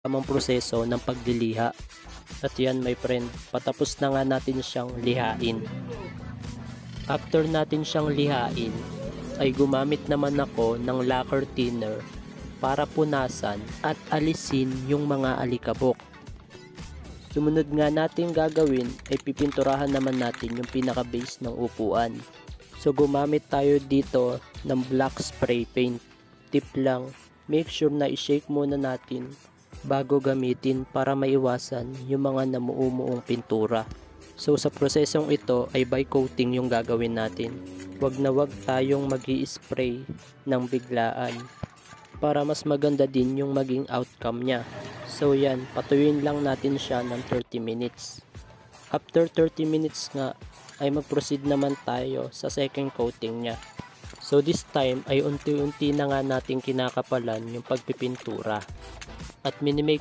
tamang proseso ng pagliliha. At yan my friend, patapos na nga natin siyang lihain. After natin siyang lihain, ay gumamit naman ako ng lacquer thinner para punasan at alisin yung mga alikabok. Sumunod nga natin gagawin ay pipinturahan naman natin yung pinaka base ng upuan. So gumamit tayo dito ng black spray paint. Tip lang, make sure na i-shake muna natin bago gamitin para maiwasan yung mga namuumuong pintura. So sa prosesong ito ay by coating yung gagawin natin. Wag na wag tayong magi-spray ng biglaan para mas maganda din yung maging outcome niya. So yan, patuyuin lang natin siya ng 30 minutes. After 30 minutes nga ay mag-proceed naman tayo sa second coating niya. So this time ay unti-unti na nga natin kinakapalan yung pagpipintura at minimake